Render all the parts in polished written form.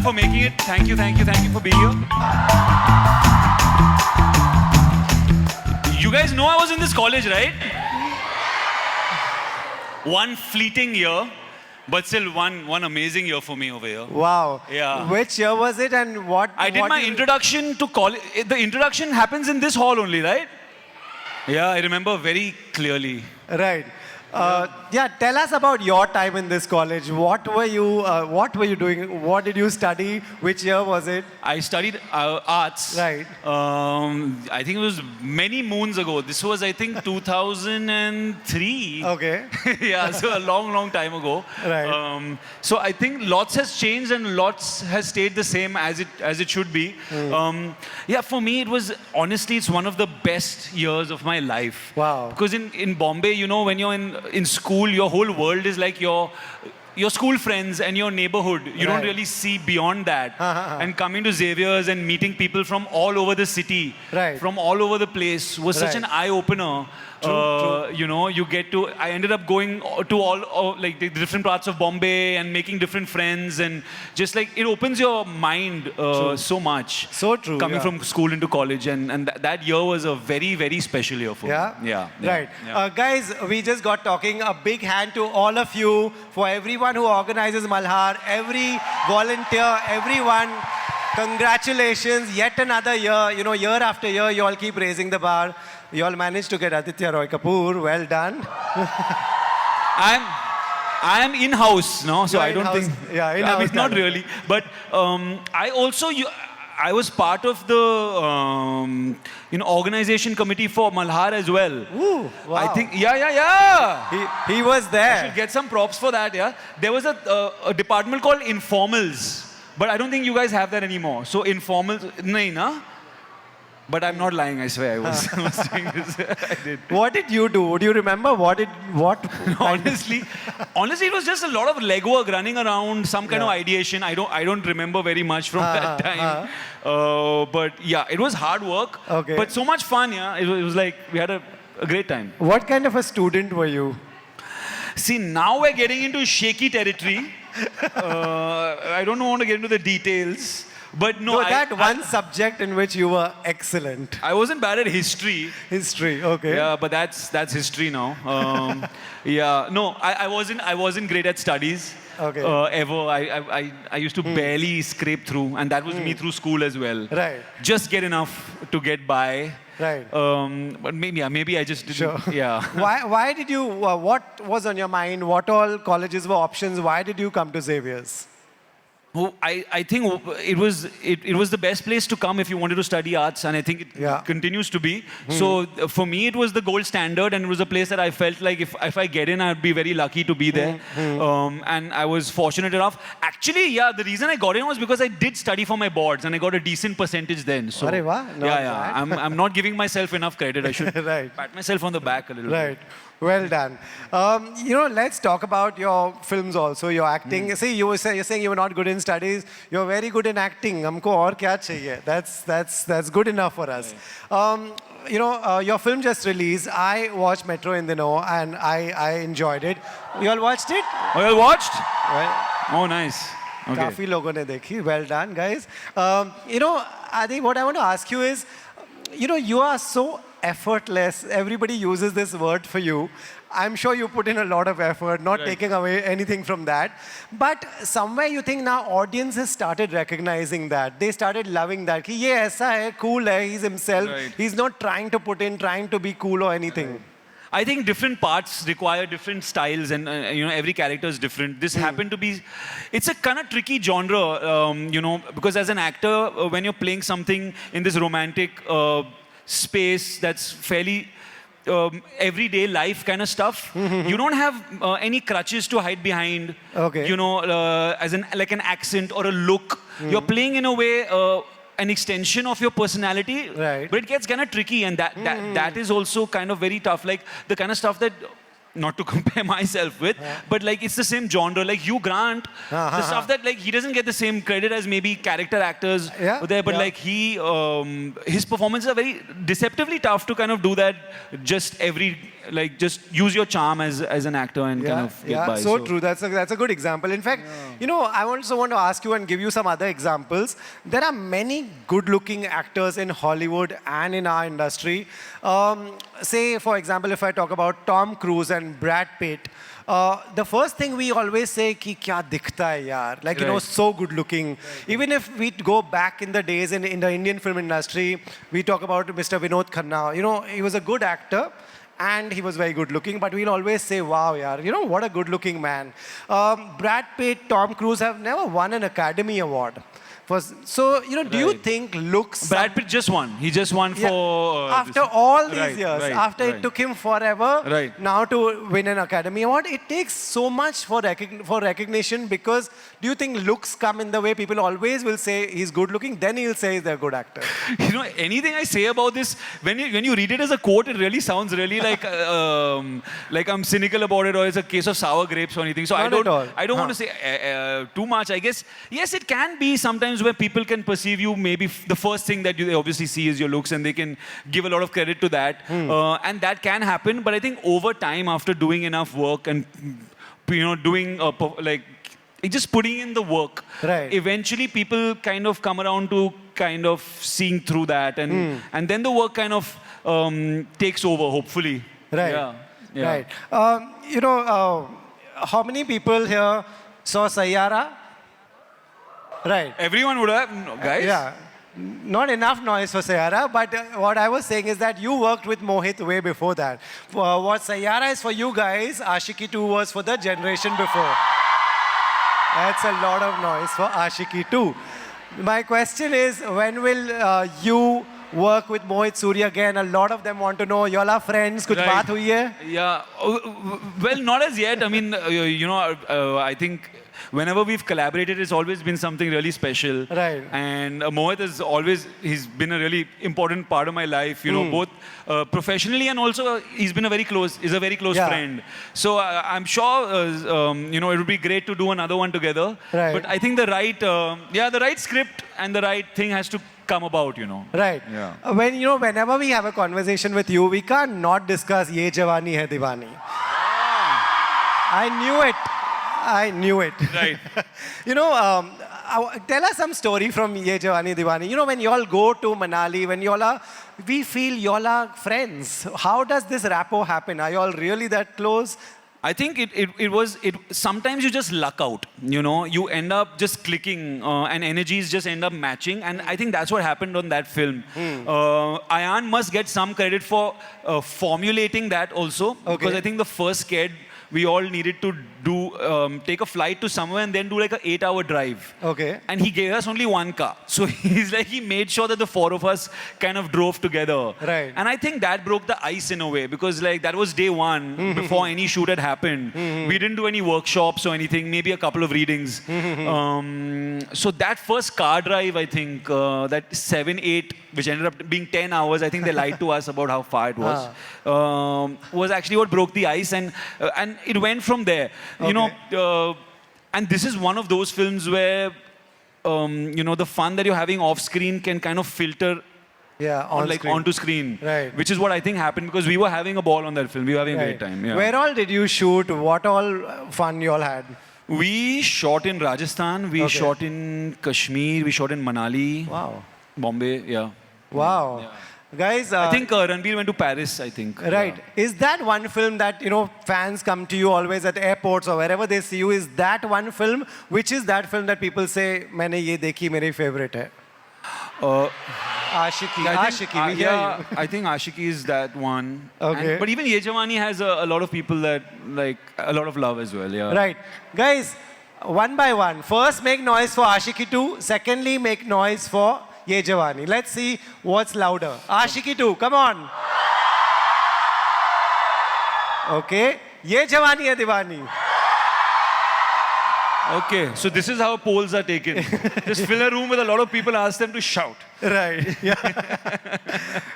everyone for making it. Thank you for being here. You guys know I was in this college, right? One fleeting year, but still one amazing year for me over here. Wow. Yeah. Which year was it and what? I did my introduction to college. The introduction happens in this hall only, right? Yeah, I remember very clearly. Right. Yeah, tell us about your time in this college. What were you doing? What did you study? Which year was it? I studied arts. Right. I think it was many moons ago. This was, I think, 2003. Okay. Yeah, so a long time ago. Right. So I think lots has changed and lots has stayed the same as it should be. Yeah, for me, it was honestly, it's one of the best years of my life. Wow. Because in Bombay, you know, when you're in school, your whole world is like your school friends and your neighborhood. You don't Right. really see beyond that. And coming to Xavier's and meeting people from all over the city, Right. from all over the place was such an Right. eye-opener. True. You know, I ended up going to all like the different parts of Bombay and making different friends, and just like it opens your mind so much. So true, Coming yeah. from school into college, and that year was a very special year for Yeah? me. Yeah. Right. Yeah. Guys, we just got talking. A big hand to all of you, for everyone who organizes Malhar, every volunteer, everyone. Congratulations. Yet another year. You know, year after year, you all keep raising the bar. You all managed to get Aditya Roy Kapoor. Well done. I am in-house, no? So You're I don't in-house. think. Yeah, I in-house mean, not talent. really. But I was part of the organization committee for Malhar as well. Ooh, wow. I think, yeah. He was I there. should get some props for that, yeah. There was a department called informals, but I don't think you guys have that anymore. So informals, nahin, na? But I'm not lying, I swear. I was doing this. I did. What did you do? Do you remember what? Honestly, it was just a lot of legwork, running around, some kind of ideation. I don't remember very much from that time. But yeah, it was hard work. Okay. But so much fun, yeah. It was like we had a great time. What kind of a student were you? See, now we're getting into shaky territory. I don't want to get into the details. But no, one subject in which you were excellent. I wasn't bad at history. History, okay. Yeah, but that's history now. Yeah, no, I wasn't great at studies. Okay. Ever. I used to barely scrape through, and that was me through school as well. Right. Just get enough to get by. Right. But maybe I just didn't. Sure. Yeah. Why did you, what was on your mind? What all colleges were options? Why did you come to Xavier's? Oh, I think it was the best place to come if you wanted to study arts, and I think it continues to be. So for me, it was the gold standard, and it was a place that I felt like if I get in, I'd be very lucky to be there. And I was fortunate enough. Actually, yeah, the reason I got in was because I did study for my boards, and I got a decent percentage then. So Arey wah, not yeah. I'm not giving myself enough credit. I should Right. pat myself on the back a little Right. bit. Well done. Let's talk about your films also, your acting. See, you're saying you were not good in studies. You're very good in acting. Humko aur kya chahiye? That's good enough for us. Your film just released. I watched Metro in the Know, and I enjoyed it. You all watched it? Oh, you watched? Well, Oh, nice. Okay. काफी लोगों ने देखी. Well done, guys. Adi, what I want to ask you is, you are so effortless. Everybody uses this word for you. I'm sure you put in a lot of effort, not taking away anything from that. But somewhere you think now audiences started recognizing that. They started loving that. Ki ye aisa hai, cool hai, he's himself. Right. He's not trying to be cool or anything. I think different parts require different styles, and every character is different. This happened to be, it's a kind of tricky genre, because as an actor, when you're playing something in this romantic space that's fairly everyday life kind of stuff, you don't have any crutches to hide behind. Okay. As like an accent or a look. You're playing in a way. An extension of your personality, Right. but it gets kind of tricky, and that is also kind of very tough. Like the kind of stuff that, not to compare myself with, but like it's the same genre. Like Hugh Grant, the stuff that like he doesn't get the same credit as maybe character actors there, but like his performances are very deceptively tough to kind of do that just every like just use your charm as an actor and kind of get by. So true. That's a good example. In fact, you know, I also want to ask you and give you some other examples. There are many good-looking actors in Hollywood and in our industry. Say, for example, if I talk about Tom Cruise and Brad Pitt, the first thing we always say ki kya dikhta hai yaar, like you know, Right. so good looking. Even if we go back in the days in the Indian film industry, we talk about Mr. Vinod Khanna. You know, he was a good actor and he was very good looking, but we'll always say, wow, yaar, you know, what a good looking man. Brad Pitt, Tom Cruise have never won an Academy Award. So, you know, do you Right. think looks... Brad Pitt just won. He just won Yeah. for After this- all these Right, years, right, after it right. took him forever, Right. now to win an Academy Award, it takes so much for recognition because do you think looks come in the way people always will say he's good looking, then he'll say he's a good actor? You know, anything I say about this, when you read it as a quote, it really sounds really like I'm cynical about it or it's a case of sour grapes or anything. So Not at all. I don't want to say too much. I guess yes, it can be sometimes where people can perceive you. Maybe the first thing that they obviously see is your looks, and they can give a lot of credit to that, and that can happen. But I think over time, after doing enough work and you know doing like just putting in the work, Right. eventually people kind of come around to kind of seeing through that, and then the work kind of takes over, hopefully. Right. Yeah. Yeah. Right. You know, how many people here saw Sayyara? Right. Everyone would have, no, guys. Yeah. Not enough noise for Sayyara, but what I was saying is that you worked with Mohit way before that. What Sayyara is for you guys, Ashiki 2 was for the generation before. That's a lot of noise for Ashiki 2. My question is, when will you work with Mohit Surya again? A lot of them want to know. You all are friends. Kuch Right. baat hui hai? Yeah. Well, not as yet. I mean, you know, I think whenever we've collaborated, it's always been something really special. Right. And Mohit has always, he's been a really important part of my life, you know, both professionally and also he's been a very close Yeah. friend. So I'm sure, you know, it would be great to do another one together. Right. But I think the right script and the right thing has to come about, you know. Right. Yeah. When you know, whenever we have a conversation with you, we can't not discuss Ye Jawani Hai Diwani. I knew it. I knew it. Right. You know, tell us some story from Ye Jawani Diwani. You know, when you all go to Manali, when you all are, we feel you all are friends. How does this rapport happen? Are you all really that close? I think it sometimes you just luck out, you know, you end up just clicking and energies just end up matching, and I think that's what happened on that film. Ayan must get some credit for formulating that also, because I think the first sked we all needed to take a flight to somewhere and then do like an 8-hour drive. Okay. And he gave us only one car. So he made sure that the four of us kind of drove together. Right. And I think that broke the ice in a way, because like that was day one before any shoot had happened. We didn't do any workshops or anything, maybe a couple of readings. So that first car drive, I think, that 7-8, which ended up being 10 hours, I think they lied to us about how far it was actually what broke the ice, and it went from there. You know, and this is one of those films where, you know, the fun that you're having off screen can kind of filter Yeah, on like screen. onto screen. Right. Which is what I think happened, because we were having a ball on that film. We were having a Right. great time. Yeah. Where all did you shoot? What all fun you all had? We shot in Rajasthan. We Okay. shot in Kashmir. We shot in Manali. Wow. Bombay. Yeah. Wow. Guys, I think Ranbir went to Paris, I think. right. Yeah. Is that one film that, you know, fans come to you always at airports or wherever they see you? Is that one film? Which is that film that people say, मैंने ये देखी, मेरी favorite है? Ashiki. I think, Ashiki. We hear yeah, you. I think Ashiki is that one. Okay. But even Ye Jawani has a lot of people that like a lot of love as well. Yeah. Right. Guys, one by one. First, make noise for Ashiki 2. Secondly, make noise for Ye Jawani. Let's see what's louder. Ashiki 2, come on. Okay. Ye Jawani Hai Diwani. Okay, so this is how polls are taken. Just fill a room with a lot of people, ask them to shout. Right. Yeah.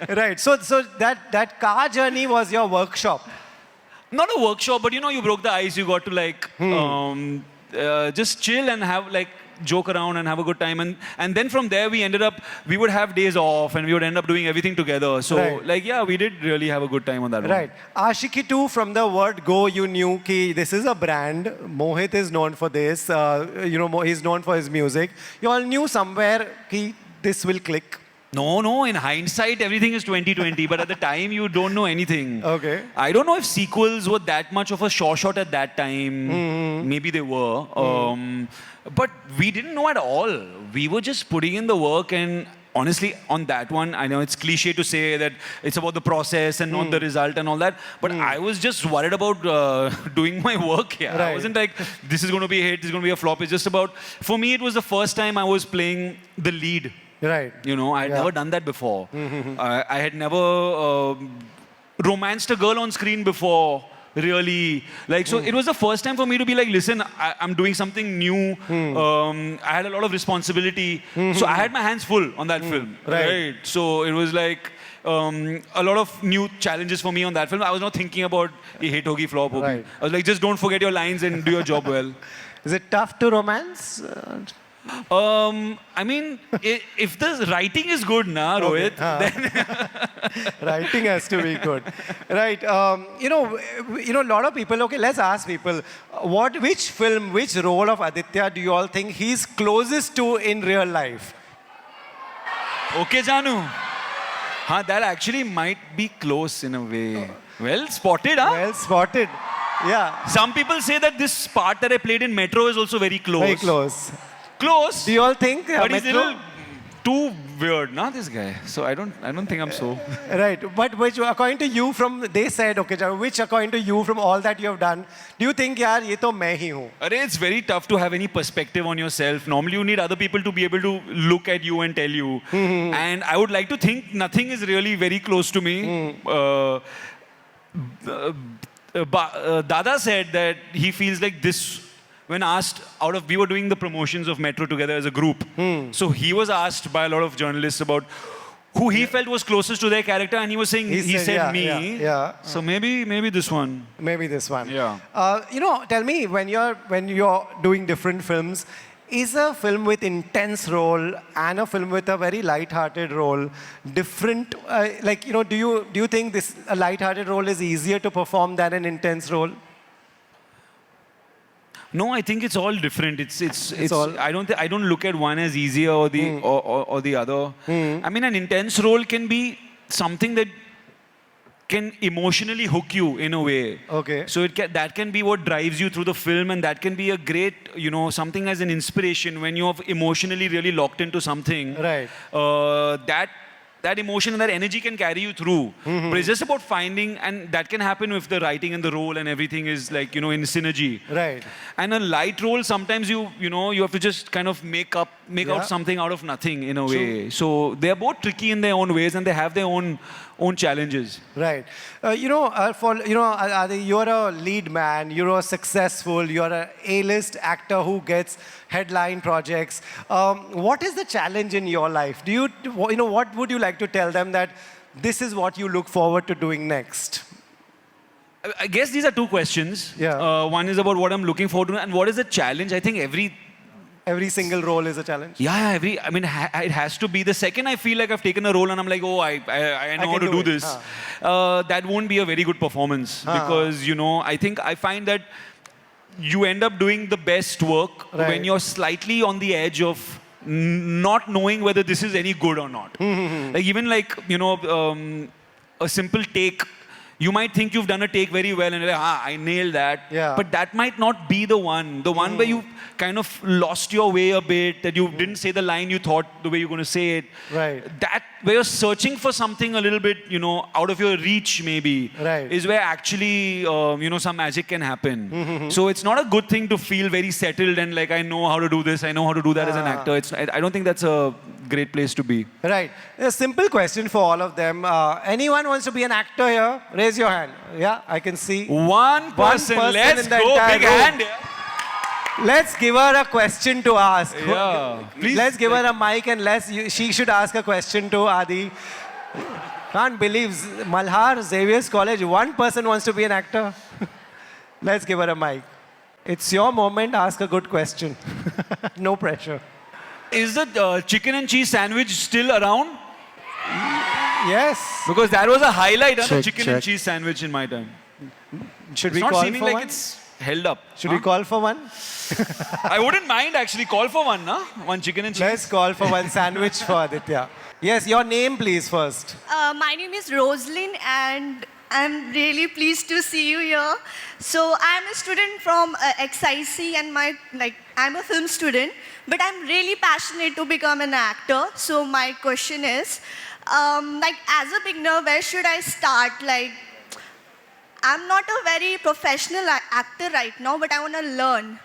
Right. So that car journey was your workshop. Not a workshop, but you know, you broke the ice. You got to like just chill and have like joke around and have a good time. And then from there, we would have days off and we would end up doing everything together. So, Right. like, yeah, we did really have a good time on that one. Right. Ashiki 2, from the word go, you knew ki this is a brand. Mohit is known for this. He's known for his music. You all knew somewhere ki this will click. No, in hindsight, everything is 2020, but at the time, you don't know anything. Okay. I don't know if sequels were that much of a sure shot at that time. Maybe they were. But we didn't know at all. We were just putting in the work, and honestly, on that one, I know it's cliche to say that it's about the process and not the result and all that, but I was just worried about doing my work here. I Right. wasn't like, this is going to be a hit, this is going to be a flop. It's just about, for me, it was the first time I was playing the lead. Right. You know, I had never done that before. I had never romanced a girl on screen before, really. Like, so it was the first time for me to be like, listen, I'm doing something new. I had a lot of responsibility. So I had my hands full on that film. Right. So it was like a lot of new challenges for me on that film. I was not thinking about a hit hogi, flop hogi. Right. I was like, just don't forget your lines and do your job well. Is it tough to romance? I mean, if the writing is good, na, Rohit, then Writing has to be good. Right. A lot of people, okay, let's ask people, which film, which role of Aditya do you all think he's closest to in real life? okay, Janu. Huh, that actually might be close in a way. Well spotted, huh? Well spotted. Yeah, Some people say that this part that I played in Metro is also very close. very close. Close. Do you all think? But he's a Metro? little too weird, na, this guy. So I don't think I'm so. Right. But which, according to you, they said, okay, which according to you, from all that you have done, do you think, yaar, ye to main hi hu? Arey, it's very tough to have any perspective on yourself. Normally, you need other people to be able to look at you and tell you. And I would like to think nothing is really very close to me. Dada said that he feels like this when asked we were doing the promotions of Metro together as a group. So he was asked by a lot of journalists about who he felt was closest to their character, and he was saying, he said yeah, me. Yeah. So maybe this one. Maybe this one. Yeah. Tell me, when you're doing different films, is a film with intense role and a film with a very light-hearted role different? Do you think a light-hearted role is easier to perform than an intense role? No, I think it's all different. It's all- I don't look at one as easier or the other. I mean, an intense role can be something that can emotionally hook you in a way. Okay. So that can be what drives you through the film, and that can be a great, something as an inspiration when you're emotionally really locked into something. Right. That emotion and that energy can carry you through. But it's just about finding, and that can happen if the writing and the role and everything is like, in synergy. Right. And a light role, sometimes you have to just kind of make out something out of nothing in a way. So they're both tricky in their own ways, and they have their own challenges. Right. Adi, you're a lead man, you're a successful, you're an A-list actor who gets headline projects. What is the challenge in your life? What would you like to tell them that this is what you look forward to doing next? I guess these are two questions. Yeah. One is about what I'm looking forward to, and what is the challenge. I think Every single role is a challenge. Yeah, it has to be. The second I feel like I've taken a role and I'm like, oh, I know how to do this, that won't be a very good performance. Because, I find that you end up doing the best work when you're slightly on the edge of not knowing whether this is any good or not. A simple take. You might think you've done a take very well and you're like, I nailed that. Yeah. But that might not be the one. The one where you kind of lost your way a bit, that you didn't say the line you thought the way you're going to say it. Right. That, where you're searching for something a little bit, out of your reach maybe, Right. is where actually, some magic can happen. So it's not a good thing to feel very settled and like, I know how to do this, I know how to do that as an actor. I don't think that's a great place to be. Right. A simple question for all of them. Anyone wants to be an actor here? Raise your hand. Yeah, I can see. One person, let's in the go, entire big room. hand. Let's give her a question to ask. Yeah, please. Let's give her a mic and she should ask a question to Adi. Can't believe Malhar, Xavier's College, one person wants to be an actor. Let's give her a mic. It's your moment. Ask a good question. No pressure. Is the chicken and cheese sandwich still around? Yes. Because that was a highlight, huh? The Check, chicken and check. cheese sandwich in my time. Should It's we not call seeming for like one? it's held up. Should huh? we call for one? I wouldn't mind actually. Call for one, huh? One chicken and cheese. Let's call for one sandwich for Aditya. Yes, your name, please, first. My name is Roslyn, and I'm really pleased to see you here. So I'm a student from XIC, and I'm a film student, but I'm really passionate to become an actor. So my question is, as a beginner, where should I start? I'm not a very professional actor right now, but I want to learn.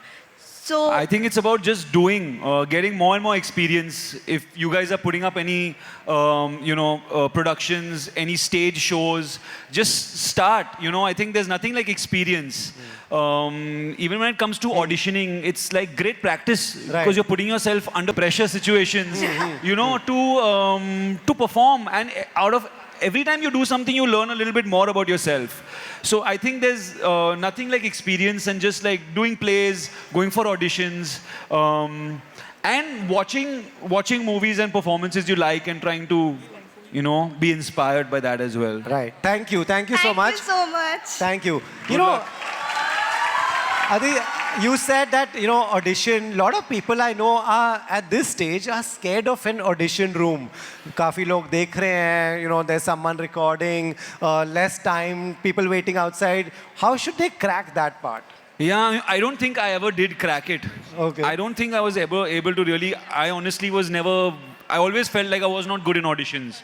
So I think it's about just doing, getting more and more experience. If you guys are putting up any, productions, any stage shows, just start. I think there's nothing like experience. Even when it comes to auditioning, it's like great practice Right. because you're putting yourself under pressure situations, to perform. And out of every time you do something, you learn a little bit more about yourself. So I think there's nothing like experience and just like doing plays, going for auditions, and watching movies and performances you like and trying to, be inspired by that as well. Right. Thank you. Thank you so thank much. you so much. Thank you. Good luck. Adi, you said that, audition, a lot of people I know are at this stage are scared of an audition room. Kafi log dekh rahe hain, there's someone recording, less time, people waiting outside. How should they crack that part? Yeah, I don't think I ever did crack it. Okay. I don't think I was ever able to really. I honestly was never. I always felt like I was not good in auditions.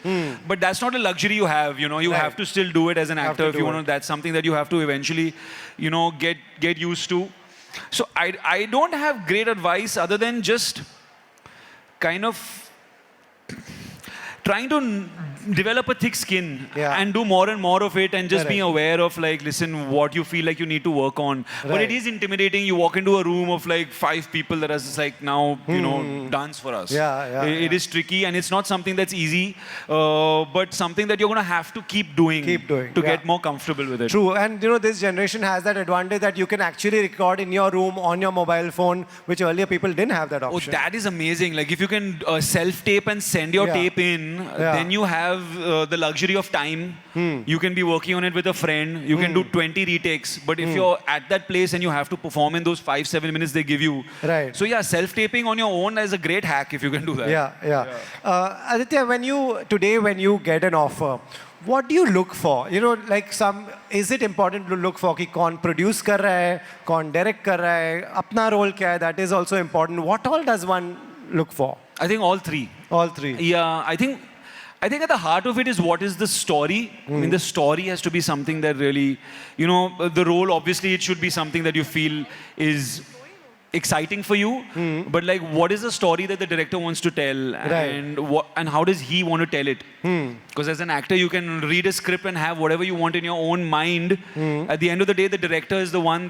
But that's not a luxury you have. You Right. have to still do it as an Have actor to if do you want it. to. That's something that you have to eventually, get used to. So I don't have great advice other than just kind of trying to develop a thick skin Yeah. and do more and more of it and just being Correct. aware of listen, what you feel like you need to work on. But Right. it is intimidating. You walk into a room of 5 people that are just now, dance for us. Yeah, It is tricky and it's not something that's easy, but something that you're going to have to keep doing, Keep doing, to yeah. get more comfortable with it. True, and this generation has that advantage that you can actually record in your room on your mobile phone, which earlier people didn't have that Oh, option. that is amazing. Like if you can self-tape and send your Yeah. tape in, Yeah. then you have the luxury of time. You can be working on it with a friend. You can do 20 retakes. But if you're at that place and you have to perform in those 5-7 minutes they give you. Right. So yeah, self-taping on your own is a great hack if you can do that. Yeah. Aditya, when you get an offer, what do you look for? Is it important to look for कि कौन produce कर रहा है, कौन direct कर रहा है, अपना role क्या है? That is also important. What all does one look for? I think all three. All three. Yeah, I think at the heart of it is what is the story. I mean, the story has to be something that really, the role, obviously, it should be something that you feel is exciting for you. But what is the story that the director wants to tell, and how does he want to tell it? Because as an actor, you can read a script and have whatever you want in your own mind. At the end of the day, the director is the one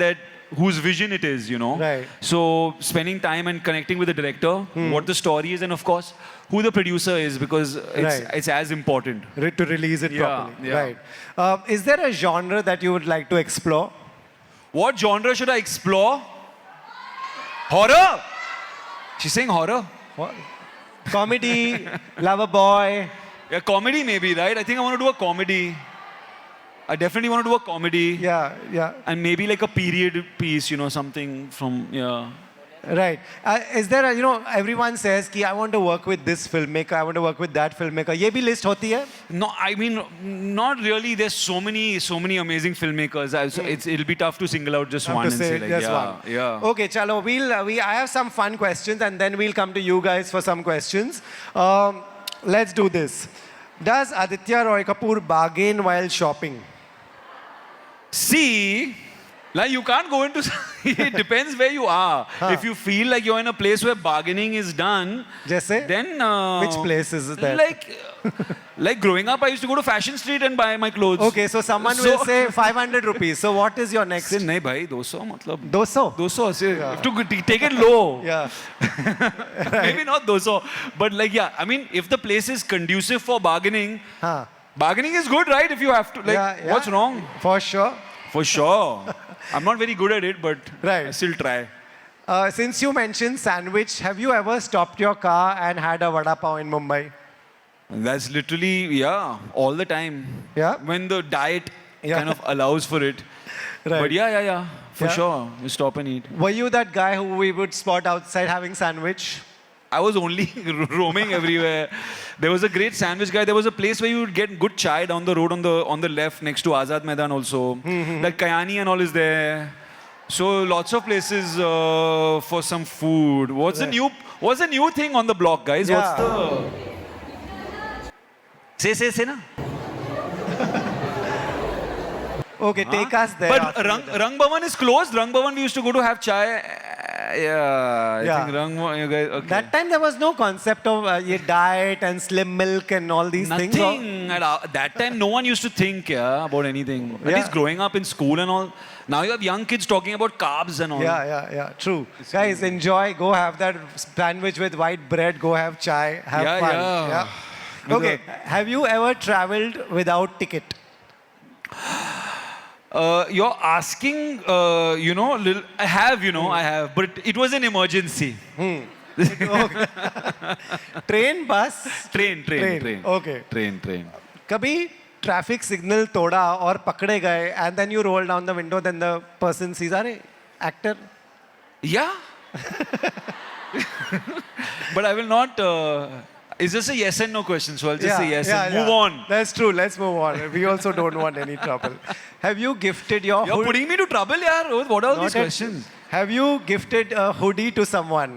whose vision it is, Right. So spending time and connecting with the director, what the story is, and of course, who the producer is, because it's as important. To release it Yeah, properly. yeah. Right. Is there a genre that you would like to explore? What genre should I explore? Horror! She's saying horror. What? Comedy, Lover Boy. Yeah, comedy maybe, right? I think I want to do a comedy. I definitely want to do a comedy. Yeah. And maybe like a period piece, something from, yeah. Right. Is there everyone says कि I want to work with this filmmaker, I want to work with that filmmaker. ये भी list होती है? No, I mean, not really. There's so many amazing filmmakers. It'll be tough to single out just Have one to and say say like, just yeah, one. yeah. Okay, chalo. I have some fun questions and then we'll come to you guys for some questions. Let's do this. Does Aditya Roy Kapoor bargain while shopping? See, you can't go into. It depends where you are. If you feel like you're in a place where bargaining is done, जैसे? then Which place is that? Like growing up, I used to go to Fashion Street and buy my clothes. Okay, so someone will say 500 rupees. So what is your next? Say, नहीं भाई 200 मतलब 200? 200 say, to take it low. Yeah. Maybe not 200, but I mean, if the place is conducive for bargaining, Huh. bargaining is good, right? If you have to, what's wrong? For sure. For sure. I'm not very good at it, but Right. I still try. Since you mentioned sandwich, have you ever stopped your car and had a vada pav in Mumbai? That's literally, yeah, all the time. Yeah? When the diet Yeah. kind of allows for it. Right. But yeah, for Yeah. sure. You stop and eat. Were you that guy who we would spot outside having sandwich? I was only roaming everywhere. There was a great sandwich guy. There was a place where you would get good chai down the road on the left next to Azad Maidan also. Like Kayani and all is there. So lots of places for some food. What's the new thing on the block, guys? Yeah. What's the say na? Okay, take us there. But after that. Rang Bhavan is closed. Rang Bhavan we used to go to have chai. Yeah, I Yeah. think Rang Bhavan, you guys, okay. That time there was no concept of diet and slim milk and all these things. or- Nothing. At that time, no one used to think about anything. At Yeah. least growing up in school and all. Now you have young kids talking about carbs and all. Yeah, true. Guys, enjoy. Go have that sandwich with white bread. Go have chai. Have Yeah, fun. yeah. Okay. Have you ever traveled without ticket? You're asking, I have, but it was an emergency. Train, bus? Train. Okay. Train. कभी traffic signal तोड़ा और पकड़े गए and then you roll down the window, then the person sees, अरे actor. Yeah. But I will not. It's just a yes and no question, so I'll just say yes and move on. That's true. Let's move on. We also don't want any trouble. Have you gifted your You're putting me to trouble, yaar. What are all Not these at- questions? Have you gifted a hoodie to someone?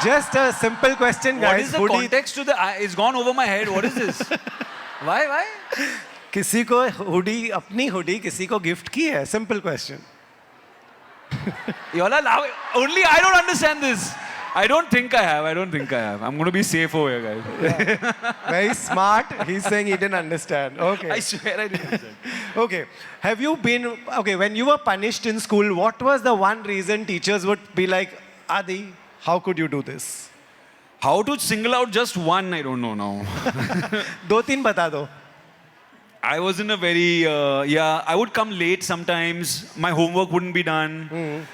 Just a simple question, guys. What is the hoodie. context to the? It's gone over my head. What is this? Why? किसी को hoodie अपनी hoodie किसी को gift की है? Simple question. You all are laughing. Only I don't understand this. I don't think I have. I'm going to be safe over here, guys. Very smart. He's saying he didn't understand. Okay. I swear I didn't understand. Okay. Have you been okay when you were punished in school? What was the one reason teachers would be like, Adi, how could you do this? How to single out just one, I don't know now. दो तीन बता दो. I was in a very, I would come late sometimes. My homework wouldn't be done.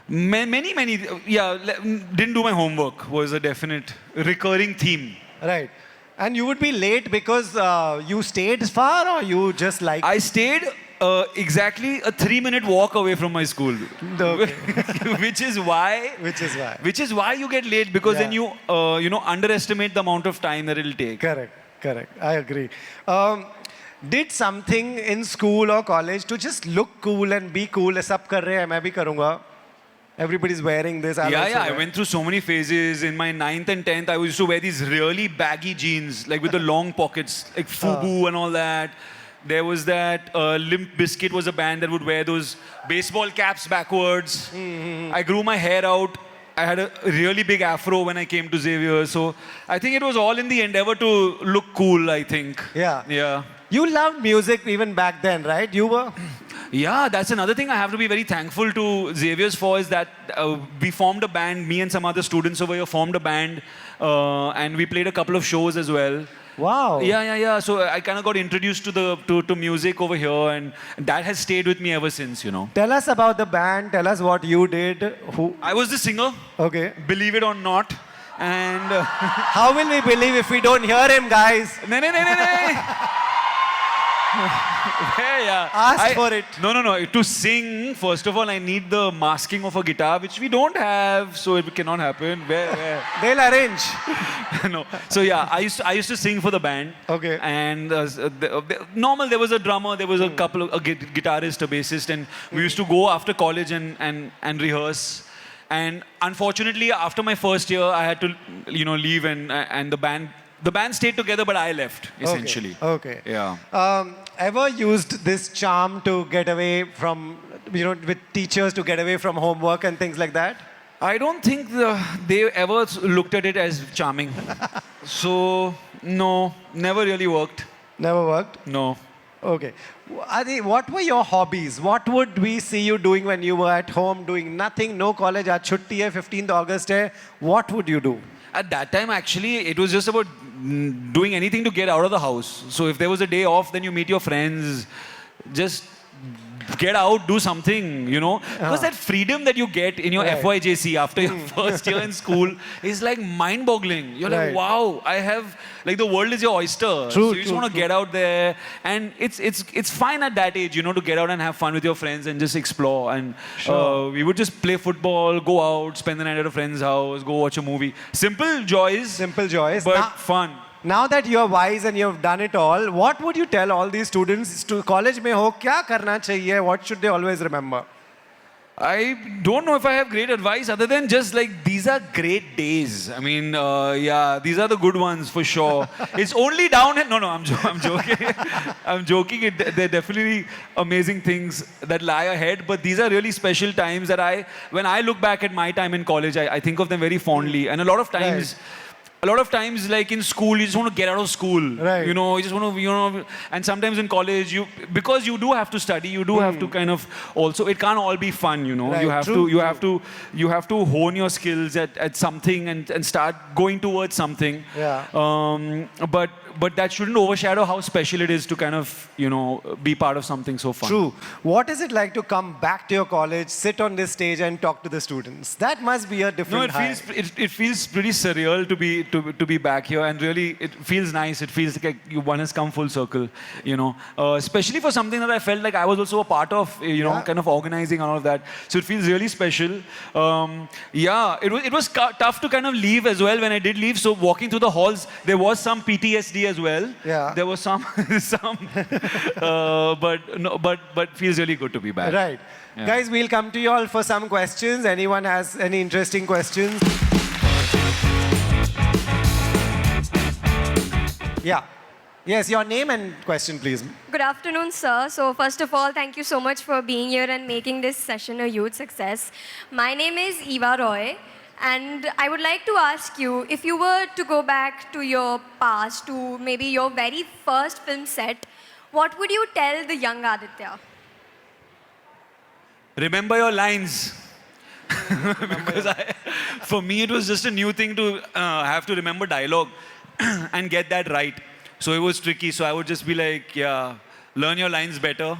Many, didn't do my homework was a definite recurring theme. Right. And you would be late because you stayed far or you just like... I stayed exactly a 3-minute walk away from my school. Okay. Which is why... Which is why you get late because Yeah. then you, underestimate the amount of time that it'll take. Correct. I agree. Did something in school or college to just look cool and be cool. सब कर रहे हैं, मैं भी करूँगा. Everybody's wearing this. I'll also I wear. went through so many phases. In my 9th and 10th, I used to wear these really baggy jeans, like with the long pockets, like FUBU and all that. There was that Limp Bizkit was a band that would wear those baseball caps backwards. I grew my hair out. I had a really big afro when I came to Xavier. So I think it was all in the endeavor to look cool, I think. Yeah. You loved music even back then, right? You were? Yeah, that's another thing I have to be very thankful to Xavier's for is that we formed a band, me and some other students over here formed a band and we played a couple of shows as well. Wow. Yeah. So I kind of got introduced to music over here and that has stayed with me ever since, Tell us about the band. Tell us what you did. Who? I was the singer, Okay. believe it or not. And How will we believe if we don't hear him, guys? no. Yeah. Ask for it. No. To sing, first of all, I need the masking of a guitar, which we don't have, so it cannot happen. Where? They'll arrange. No. So yeah, I used to sing for the band. Okay. And normal, there was a drummer, there was a couple of a guitarist, a bassist, and we used to go after college and rehearse. And unfortunately, after my first year, I had to leave, and the band stayed together, but I left essentially. Okay. Yeah. Ever used this charm to get away from, with teachers to get away from homework and things like that? I don't think they ever looked at it as charming. So no, never really worked. Never worked? No. Okay. Adi, what were your hobbies? What would we see you doing when you were at home doing nothing, no college, aaj chutti hai, 15th August hai? What would you do? At that time, actually, it was just about doing anything to get out of the house. So if there was a day off, then you meet your friends, just get out, do something, you know. Because that freedom that you get in your Right. FYJC after your first year in school is like mind-boggling. You're like, Right. wow, I have, like the world is your oyster. True, so you just true, want to get out there. And it's fine at that age, you know, to get out and have fun with your friends and just explore. And we would just play football, go out, spend the night at a friend's house, go watch a movie. Simple joys, Simple joys. but Now, fun. now that you're wise and you've done it all, what would you tell all these students to college mein ho kya karna chahiye? What should they always remember? I don't know if I have great advice other than just like these are great days. I mean, yeah, these are the good ones for sure. It's only down. No, I'm joking. I'm joking. They're definitely amazing things that lie ahead. But these are really special times that when I look back at my time in college, I think of them very fondly. And a lot of times. A lot of times, like in school, you just want to get out of school. Right. You know, you just want to, you know, and sometimes in college, because you do have to study, you do have to kind of also, it can't all be fun, you know. Right, You have true, you have to hone your skills at something and start going towards something. Yeah. But that shouldn't overshadow how special it is to kind of, you know, be part of something so fun. True. What is it like to come back to your college, sit on this stage and talk to the students? That must be a No, different high. it feels pretty surreal to be back here, and really it feels nice. It feels like one has come full circle, you know. Especially for something that I felt like I was also a part of, you know, Yeah. kind of organizing and all of that. So it feels really special. Yeah, it was tough to kind of leave as well when I did leave. So walking through the halls, there was some PTSD as well. Yeah. There was some, but feels really good to be back. Right. Yeah. Guys, we'll come to you all for some questions. Anyone has any interesting questions? Yeah. Yes, your name and question, please. Good afternoon, sir. So first of all, thank you so much for being here and making this session a huge success. My name is Eva Roy, and I would like to ask you, if you were to go back to your past, to maybe your very first film set, what would you tell the young Aditya? Remember your lines. Because for me, it was just a new thing to have to remember dialogue and get that right. So it was tricky. So I would just be like, yeah, learn your lines better.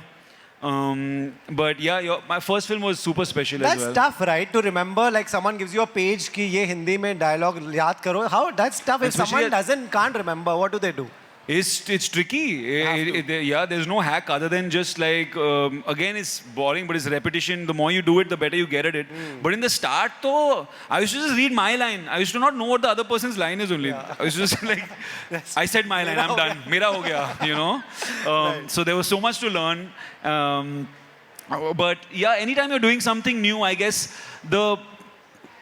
But yeah, my first film was super special That's as well. tough, right? To remember, like someone gives you a page ki ye Hindi mein dialogue yaad karo. How that's tough. If Especially someone can't remember, what do they do? It's tricky. Yeah, there's no hack other than just like, again, it's boring, but it's repetition. The more you do it, the better you get at it. But in the start, though, I used to just read my line. I used to not know what the other person's line is only. I was just like, I said my line, I'm done. Mera ho gaya, you know? So there was so much to learn. But yeah, anytime you're doing something new, I guess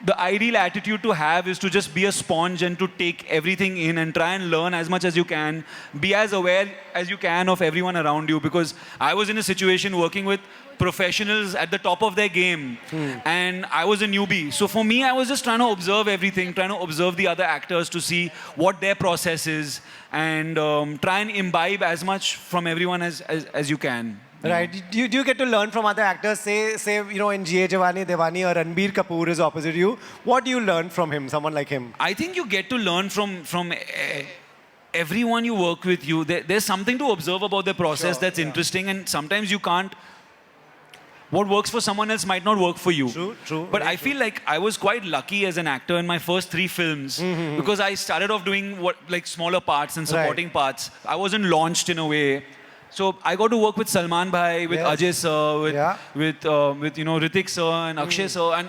the ideal attitude to have is to just be a sponge and to take everything in and try and learn as much as you can. Be as aware as you can of everyone around you, because I was in a situation working with professionals at the top of their game and I was a newbie. So for me, I was just trying to observe everything, trying to observe the other actors to see what their process is and try and imbibe as much from everyone as you can. Right. Do you get to learn from other actors? Say, you know, in G.A. Jawani Devani or Ranbir Kapoor is opposite you. What do you learn from him, someone like him? I think you get to learn from everyone you work with. There's something to observe about their process that's interesting, and sometimes you can't. What works for someone else might not work for you. True. But I feel like I was quite lucky as an actor in my first 3 films because I started off doing smaller parts and supporting parts. I wasn't launched in a way. So I got to work with Salman Bhai, with Ajay sir, with you know Hrithik sir and Akshay sir, and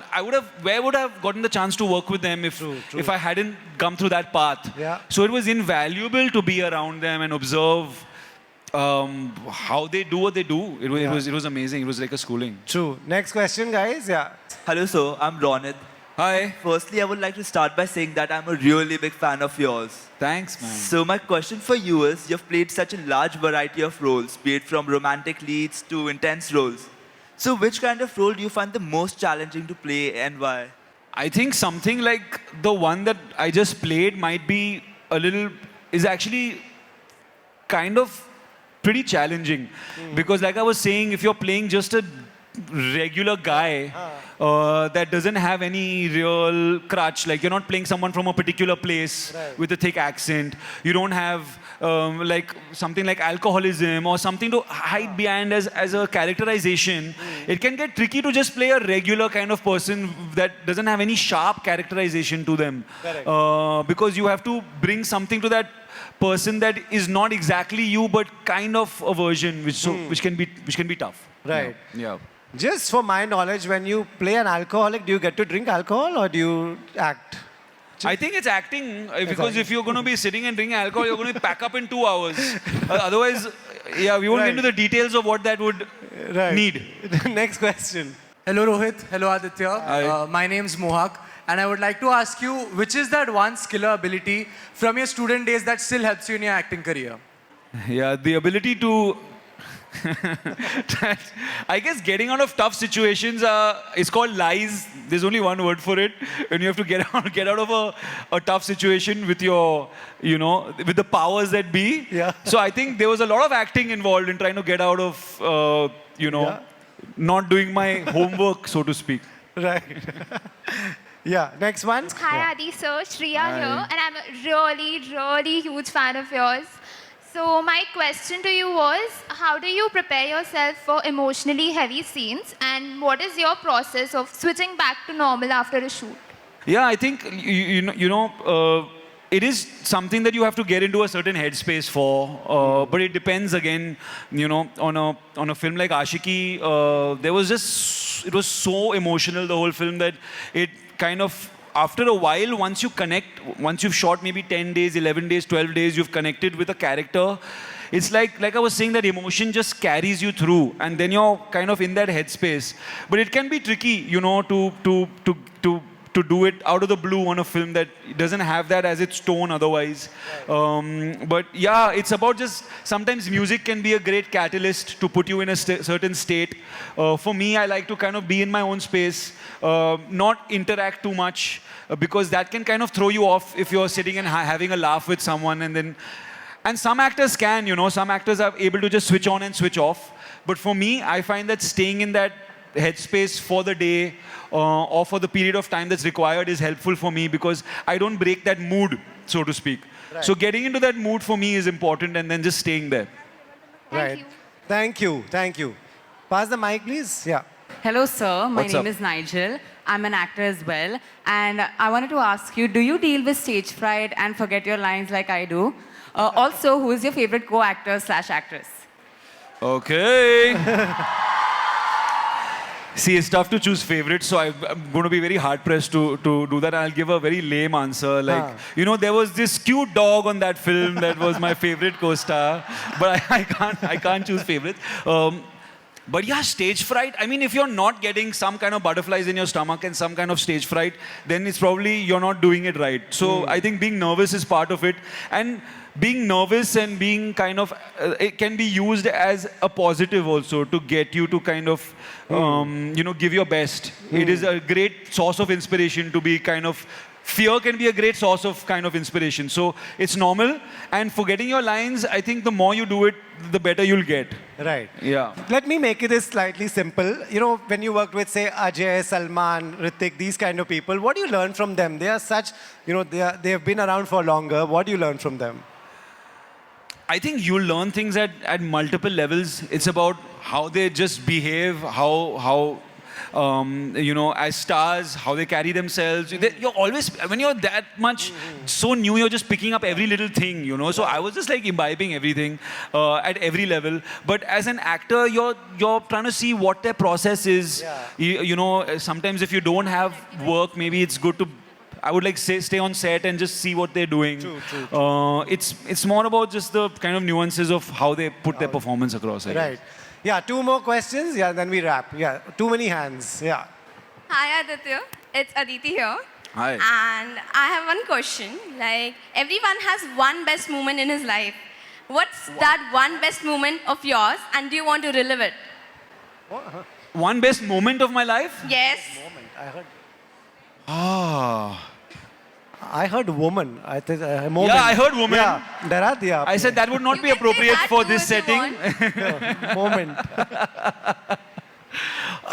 where would I have gotten the chance to work with them if I hadn't come through that path? Yeah. So it was invaluable to be around them and observe how they do what they do. It was amazing. It was like a schooling. True. Next question, guys. Yeah. Hello, sir. I'm Ronit. Hi. Firstly, I would like to start by saying that I'm a really big fan of yours. Thanks, man. So my question for you is, you've played such a large variety of roles, be it from romantic leads to intense roles. So which kind of role do you find the most challenging to play and why? I think something like the one that I just played is actually kind of pretty challenging. Because like I was saying, if you're playing just a regular guy, that doesn't have any real crutch. Like you're not playing someone from a particular place with a thick accent. You don't have like something like alcoholism or something to hide behind as a characterization. It can get tricky to just play a regular kind of person that doesn't have any sharp characterization to them. Because you have to bring something to that person that is not exactly you, but kind of a version, which can be tough. Right. Yeah. Just for my knowledge, when you play an alcoholic, do you get to drink alcohol or do you act? I think it's acting because if you're going to be sitting and drinking alcohol, you're going to pack up in 2 hours. Otherwise, yeah, we won't get into the details of what that would need. Next question. Hello Rohit, hello Aditya. Hi. My name's Mohak and I would like to ask you, which is that one skill or ability from your student days that still helps you in your acting career? Yeah, the ability to. I guess getting out of tough situations is called lies. There's only one word for it. When you have to get out of a tough situation with your, with the powers that be. Yeah. So I think there was a lot of acting involved in trying to get out of, not doing my homework, so to speak. Right. Yeah, next one. Hi Adi sir, Shriya here, and I'm a really huge fan of yours. So my question to you was, how do you prepare yourself for emotionally heavy scenes, and what is your process of switching back to normal after a shoot? Yeah, I think it is something that you have to get into a certain headspace for. But it depends again, on a film like Ashiki. It was so emotional, the whole film, that it kind of, after a while, once you've shot maybe 10 days, 11 days, 12 days, you've connected with a character. It's like I was saying, that emotion just carries you through, and then you're kind of in that headspace. But it can be tricky, to do it out of the blue on a film that doesn't have that as its tone otherwise. But yeah, it's about just, sometimes music can be a great catalyst to put you in a certain state. For me, I like to kind of be in my own space, not interact too much, because that can kind of throw you off if you're sitting and having a laugh with someone, and some actors can, some actors are able to just switch on and switch off. But for me, I find that staying in that headspace for the day or for the period of time that's required is helpful for me, because I don't break that mood, so to speak. Right. So getting into that mood for me is important, and then just staying there. Right. Thank you. Pass the mic, please. Yeah. Hello, sir. My What's name up? is Nigel. I'm an actor as well. And I wanted to ask you, do you deal with stage fright and forget your lines like I do? Also, who is your favorite co-actor/actress? Okay. See, it's tough to choose favorites, so I'm going to be very hard-pressed to do that. I'll give a very lame answer. Like, there was this cute dog on that film that was my favorite co-star, but I can't choose favorites. But yeah, stage fright. I mean, if you're not getting some kind of butterflies in your stomach and some kind of stage fright, then it's probably you're not doing it right. So I think being nervous is part of it. And being nervous and being kind of, it can be used as a positive also to get you to kind of, give your best. It is a great source of inspiration to be kind of, fear can be a great source of kind of inspiration. So it's normal. And forgetting your lines, I think the more you do it, the better you'll get. Right. Yeah. Let me make it slightly simple. When you worked with, say, Ajay, Salman, Hrithik, these kind of people, what do you learn from them? They are such, they have been around for longer. What do you learn from them? I think you learn things at multiple levels. It's about how they just behave, how as stars, how they carry themselves. You're always, when you're that much so new, you're just picking up every little thing, So I was just like imbibing everything at every level. But as an actor, you're trying to see what their process is. Yeah. Sometimes if you don't have work, maybe it's good to, I would like say, stay on set and just see what they're doing. True. It's more about just the kind of nuances of how they put their performance across. I Right. guess. Yeah, 2 more questions. Yeah, then we wrap. Yeah, too many hands. Yeah. Hi Aditya, it's Aditi here. Hi. And I have one question. Like, everyone has one best moment in his life. What's that one best moment of yours, and do you want to relive it? One best moment of my life? Yes. I heard woman. Moment. Yeah, I heard woman. Yeah, Darat, yeah. I said that would not You be can say appropriate that for too this if you setting. want. Moment.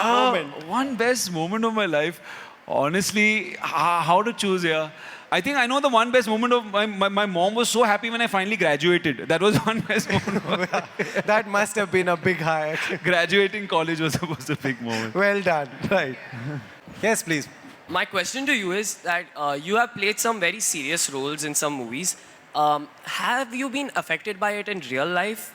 moment. One best moment of my life. Honestly, how to choose here? I think I know the one best moment of my mom was so happy when I finally graduated. That was one best moment. That must have been a big high. Graduating college was a big moment. Well done. Right. Yes, please. My question to you is that you have played some very serious roles in some movies. Have you been affected by it in real life,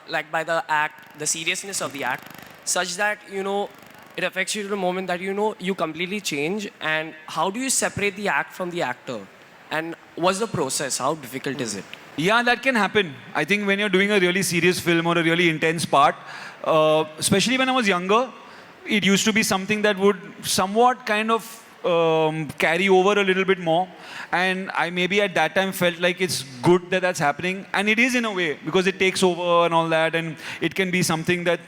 like by the act, the seriousness of the act, such that, you know, it affects you to the moment that, you know, you completely change? And how do you separate the act from the actor? And what's the process? How difficult is it? Yeah, that can happen. I think when you're doing a really serious film or a really intense part, especially when I was younger, it used to be something that would somewhat kind of carry over a little bit more. And I maybe at that time felt like it's good that that's happening. And it is in a way, because it takes over and all that. And it can be something that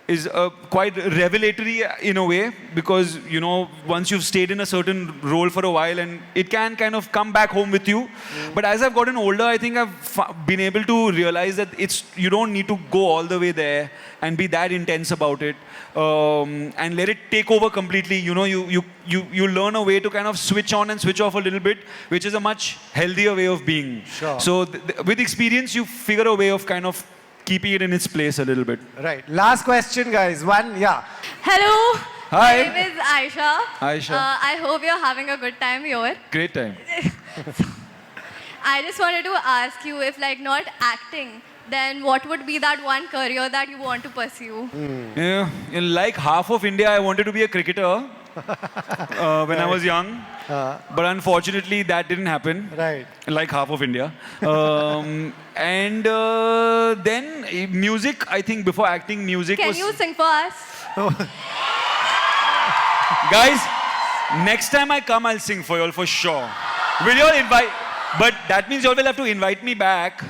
is quite revelatory in a way, because, you know, once you've stayed in a certain role for a while, and it can kind of come back home with you. But as I've gotten older, I think I've been able to realize that you don't need to go all the way there and be that intense about it, and let it take over completely. You know, you learn a way to kind of switch on and switch off a little bit, which is a much healthier way of being. Sure. So with experience, you figure a way of kind of keeping it in its place a little bit. Right. Last question, guys. One, yeah. Hello. Hi. My name is Aisha. Aisha. I hope you're having a good time here. Great time. I just wanted to ask you if, like, not acting, then what would be that one career that you want to pursue? Yeah, in like half of India, I wanted to be a cricketer when I was young. But unfortunately, that didn't happen. Right. Like half of India. And then music, I think before acting, music Can was... you sing for us? Guys, next time I come, I'll sing for you all for sure. Will you all invite... But that means you all will have to invite me back.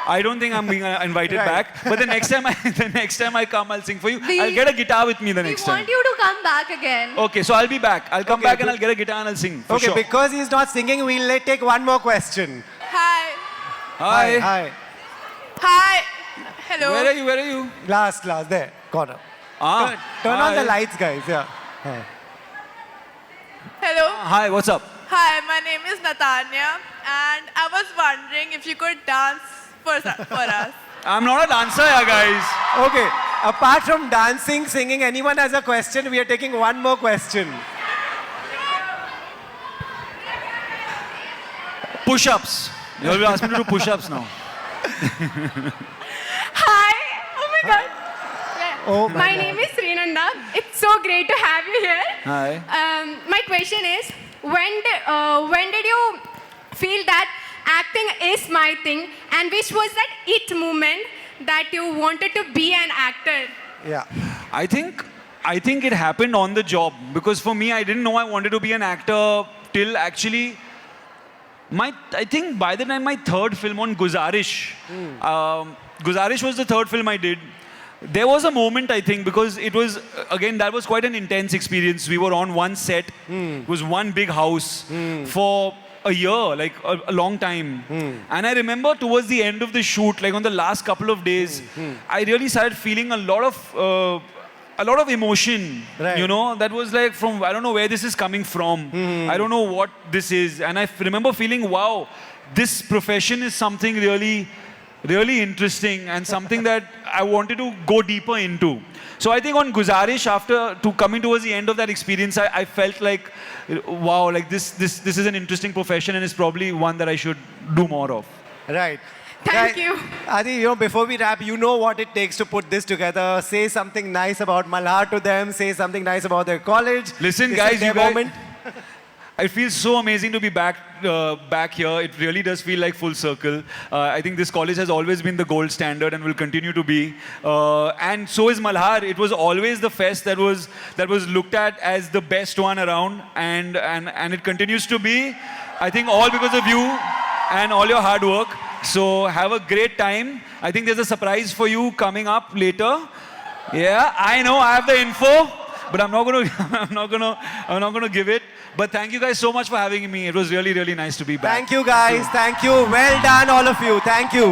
I don't think I'm being invited Right. back. But the next time I come, I'll sing for you. I'll get a guitar with me the next We time. want you to come back again. Okay, so I'll be back. I'll come Okay, back and good. I'll get a guitar and I'll sing. For Okay, sure. because he's not singing, we'll take one more question. Hi. Hi. Hi. Hi. Hello. Where are you? Where are you? Last, there. Corner. Ah. Turn on the Hi. lights, guys. Yeah. Hello. Hi, what's up? Hi, my name is Natanya, and I was wondering if you could dance for us. I'm not a dancer, yeah, guys. Okay. Apart from dancing, singing, anyone has a question? We are taking one more question. Push-ups. You all will ask me to do push-ups now. Hi. Oh my God. Oh My name is Srinanda. It's so great to have you here. Hi. My question is, when did you feel that acting is my thing, and which was that it moment that you wanted to be an actor? Yeah. I think it happened on the job, because for me, I didn't know I wanted to be an actor till actually I think by the time my third film on Guzarish, Guzarish was the third film I did. There was a moment, I think, because it was, again, that was quite an intense experience. We were on one set. It was one big house for a year, like a long time. And I remember towards the end of the shoot, like on the last couple of days, I really started feeling a lot of emotion, Right. you know, that was like from, I don't know where this is coming from. I don't know what this is. And I remember feeling, wow, this profession is something really interesting and something that I wanted to go deeper into. So I think on Guzarish, coming towards the end of that experience, I felt like, wow, like this is an interesting profession and it's probably one that I should do more of. Right. Thank you. Adi, you know, before we wrap, you know what it takes to put this together. Say something nice about Malhar to them. Say something nice about their college. Listen, This guys, is their you guys- moment. It feels so amazing to be back here. It really does feel like full circle. I think this college has always been the gold standard and will continue to be. And so is Malhar. It was always the fest that was looked at as the best one around, and it continues to be. I think all because of you and all your hard work. So have a great time. I think there's a surprise for you coming up later. Yeah, I know I have the info, but I'm not gonna give it. But thank you guys so much for having me. It was really, really nice to be back. Thank you, guys. Thank you. Well done, all of you. Thank you.